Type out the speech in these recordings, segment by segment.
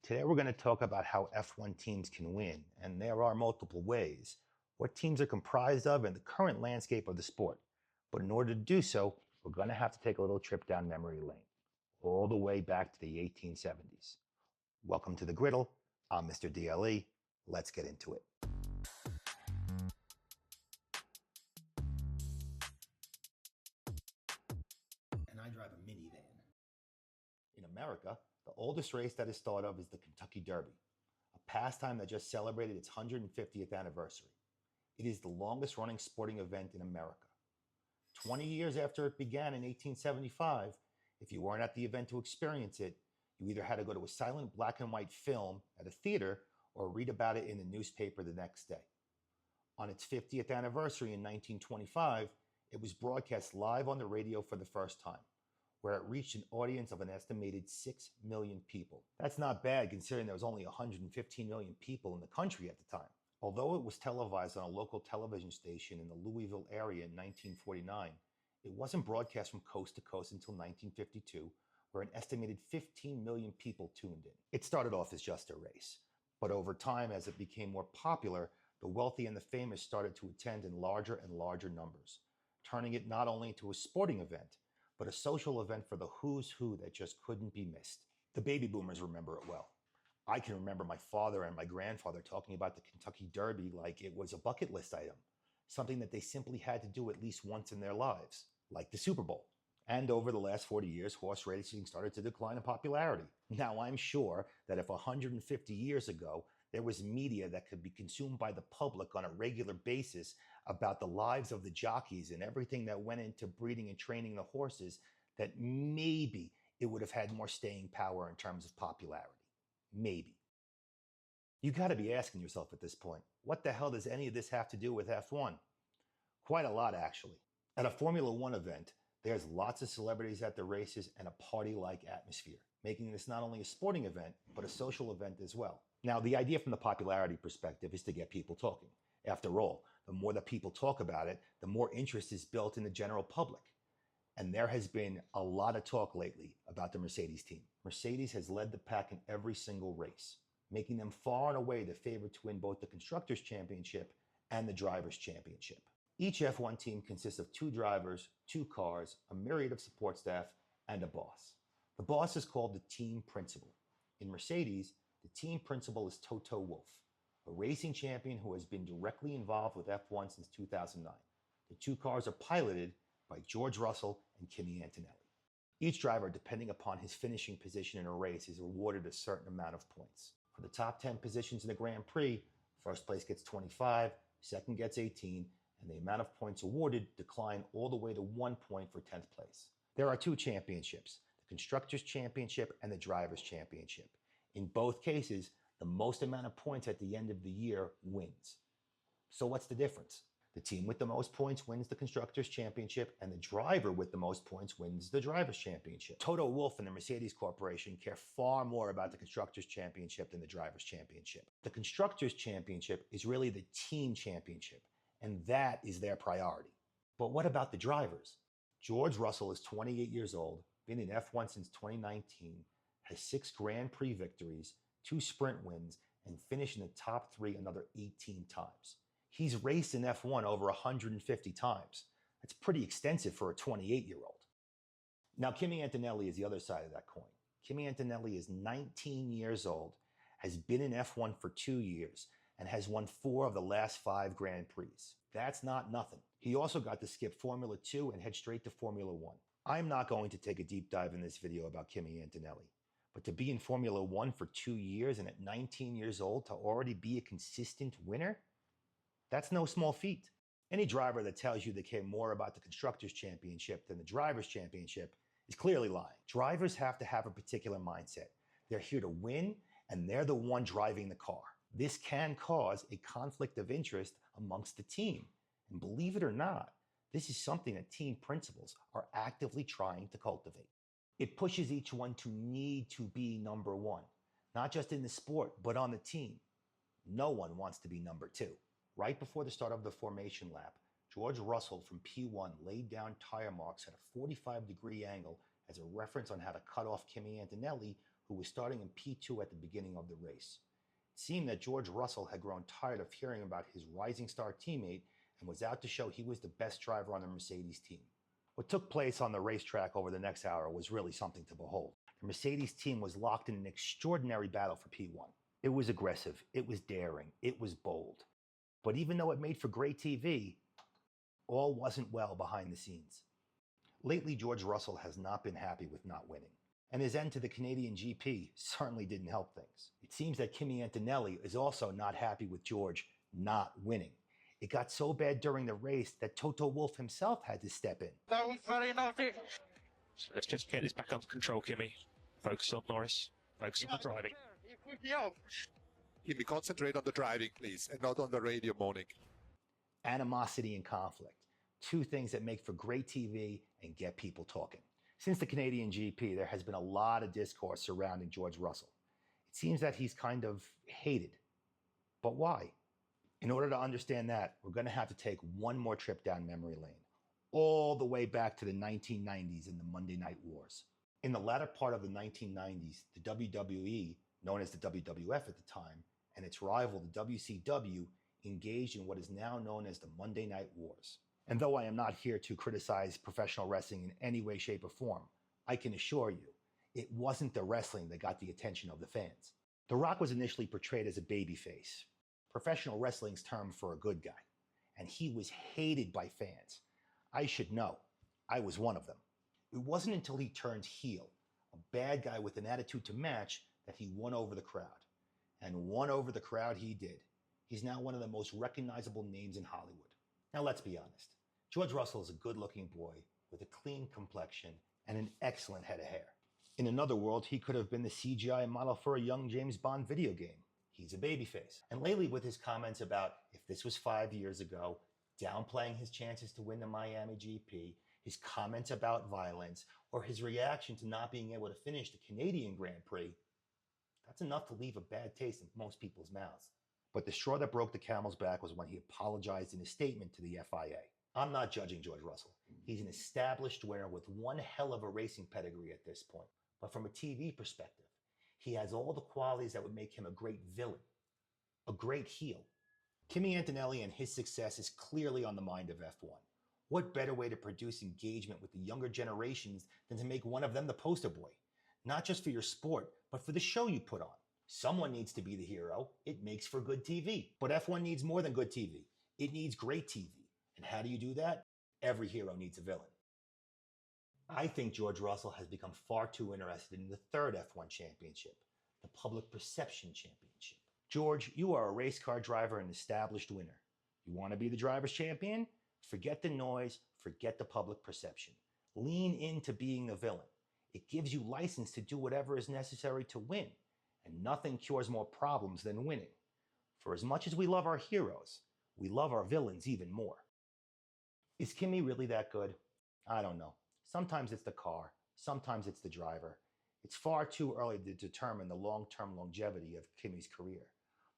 Today we're going to talk about how F1 teams can win, and there are multiple ways, what teams are comprised of, and the current landscape of the sport. But in order to do so, we're going to have to take a little trip down memory lane, all the way back to the 1870s. Welcome to the Griddle. I'm Mr. DLE. Let's get into it. And I drive a minivan. In America, the oldest race that is thought of is the Kentucky Derby, a pastime that just celebrated its 150th anniversary. It is the longest running sporting event in America. 20 years after it began in 1875, if you weren't at the event to experience it, you either had to go to a silent black and white film at a theater or read about it in the newspaper the next day. On its 50th anniversary in 1925, it was broadcast live on the radio for the first time, where it reached an audience of an estimated 6 million people. That's not bad considering there was only 115 million people in the country at the time. Although it was televised on a local television station in the Louisville area in 1949, it wasn't broadcast from coast to coast until 1952, where an estimated 15 million people tuned in. It started off as just a race, but over time, as it became more popular, the wealthy and the famous started to attend in larger and larger numbers, turning it not only into a sporting event, but a social event for the who's who that just couldn't be missed. The baby boomers remember it well. I can remember my father and my grandfather talking about the Kentucky Derby like it was a bucket list item, something that they simply had to do at least once in their lives, like the Super Bowl. And over the last 40 years, horse racing started to decline in popularity. Now, I'm sure that if 150 years ago, there was media that could be consumed by the public on a regular basis about the lives of the jockeys and everything that went into breeding and training the horses, that maybe it would have had more staying power in terms of popularity. Maybe. You got to be asking yourself at this point, what the hell does any of this have to do with F1? Quite a lot, actually. At a Formula One event, there's lots of celebrities at the races and a party-like atmosphere, making this not only a sporting event, but a social event as well. Now, the idea from the popularity perspective is to get people talking. After all, the more that people talk about it, the more interest is built in the general public. And there has been a lot of talk lately about the Mercedes team. Mercedes has led the pack in every single race, making them far and away the favorite to win both the Constructors' Championship and the Drivers' Championship. Each F1 team consists of 2 drivers, 2 cars, a myriad of support staff, and a boss. The boss is called the team principal. In Mercedes, the team principal is Toto Wolff, a racing champion who has been directly involved with F1 since 2009. The 2 cars are piloted by George Russell and Kimi Antonelli. Each driver, depending upon his finishing position in a race, is awarded a certain amount of points. For the top 10 positions in the Grand Prix, first place gets 25, second gets 18, and the amount of points awarded decline all the way to 1 point for 10th place. There are 2 championships, the Constructors' Championship and the Drivers' Championship. In both cases, the most amount of points at the end of the year wins. So what's the difference? The team with the most points wins the Constructors' Championship, and the driver with the most points wins the Drivers' Championship. Toto Wolff and the Mercedes Corporation care far more about the Constructors' Championship than the Drivers' Championship. The Constructors' Championship is really the team championship, and that is their priority. But what about the drivers? George Russell is 28 years old, been in F1 since 2019, has 6 Grand Prix victories, 2 sprint wins, and finished in the top 3 another 18 times. He's raced in F1 over 150 times. That's pretty extensive for a 28-year-old. Now, Kimi Antonelli is the other side of that coin. Kimi Antonelli is 19 years old, has been in F1 for 2 years, and has won 4 of the last 5 Grand Prix. That's not nothing. He also got to skip Formula 2 and head straight to Formula 1. I'm not going to take a deep dive in this video about Kimi Antonelli, but to be in Formula 1 for 2 years and at 19 years old to already be a consistent winner, that's no small feat. Any driver that tells you they care more about the Constructors' Championship than the Drivers' Championship is clearly lying. Drivers have to have a particular mindset. They're here to win, and they're the one driving the car. This can cause a conflict of interest amongst the team. And believe it or not, this is something that team principals are actively trying to cultivate. It pushes each one to need to be number 1, not just in the sport, but on the team. No one wants to be number 2. Right before the start of the formation lap, George Russell from P1 laid down tire marks at a 45-degree angle as a reference on how to cut off Kimi Antonelli, who was starting in P2 at the beginning of the race. It seemed that George Russell had grown tired of hearing about his rising star teammate and was out to show he was the best driver on the Mercedes team. What took place on the racetrack over the next hour was really something to behold. The Mercedes team was locked in an extraordinary battle for P1. It was aggressive, it was daring, it was bold. But even though it made for great TV, all wasn't well behind the scenes. Lately, George Russell has not been happy with not winning, and his end to the Canadian GP certainly didn't help things. It seems that Kimi Antonelli is also not happy with George not winning. It got so bad during the race that Toto Wolff himself had to step in. That was very naughty. Let's just get this back under control, Kimi. Focus on Norris. Focus on the driving. Kimi, concentrate on the driving, please, and not on the radio moaning. Animosity and conflict. Two things that make for great TV and get people talking. Since the Canadian GP, there has been a lot of discourse surrounding George Russell. It seems that he's kind of hated. But why? In order to understand that, we're going to have to take one more trip down memory lane, all the way back to the 1990s and the Monday Night Wars. In the latter part of the 1990s, the WWE, known as the WWF at the time, and its rival, the WCW, engaged in what is now known as the Monday Night Wars. And though I am not here to criticize professional wrestling in any way, shape, or form, I can assure you, it wasn't the wrestling that got the attention of the fans. The Rock was initially portrayed as a babyface, professional wrestling's term for a good guy, and he was hated by fans. I should know, I was one of them. It wasn't until he turned heel, a bad guy with an attitude to match, that he won over the crowd. And won over the crowd he did. He's now one of the most recognizable names in Hollywood. Now let's be honest. George Russell is a good-looking boy with a clean complexion and an excellent head of hair. In another world, he could have been the CGI model for a young James Bond video game. He's a babyface. And lately, with his comments about if this was 5 years ago, downplaying his chances to win the Miami GP, his comments about violence, or his reaction to not being able to finish the Canadian Grand Prix, that's enough to leave a bad taste in most people's mouths. But the straw that broke the camel's back was when he apologized in a statement to the FIA. I'm not judging George Russell. He's an established winner with one hell of a racing pedigree at this point. But from a TV perspective, he has all the qualities that would make him a great villain, a great heel. Kimi Antonelli and his success is clearly on the mind of F1. What better way to produce engagement with the younger generations than to make one of them the poster boy? Not just for your sport, but for the show you put on. Someone needs to be the hero. It makes for good TV. But F1 needs more than good TV. It needs great TV. And how do you do that? Every hero needs a villain. I think George Russell has become far too interested in the third F1 championship, the Public Perception Championship. George, you are a race car driver and established winner. You want to be the driver's champion? Forget the noise, forget the public perception. Lean into being the villain. It gives you license to do whatever is necessary to win, and nothing cures more problems than winning. For as much as we love our heroes, we love our villains even more. Is Kimi really that good? I don't know. Sometimes it's the car, sometimes it's the driver. It's far too early to determine the long-term longevity of Kimi's career.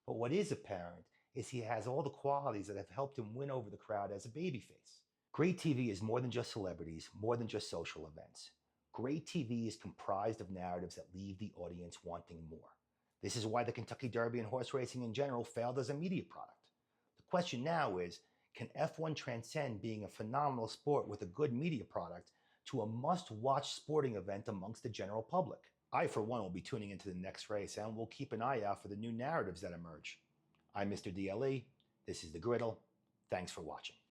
But what is apparent is he has all the qualities that have helped him win over the crowd as a babyface. Great TV is more than just celebrities, more than just social events. Great TV is comprised of narratives that leave the audience wanting more. This is why the Kentucky Derby and horse racing in general failed as a media product. The question now is, can F1 transcend being a phenomenal sport with a good media product to a must-watch sporting event amongst the general public? I, for one, will be tuning into the next race and will keep an eye out for the new narratives that emerge. I'm Mr. DLE. This is The Griddle. Thanks for watching.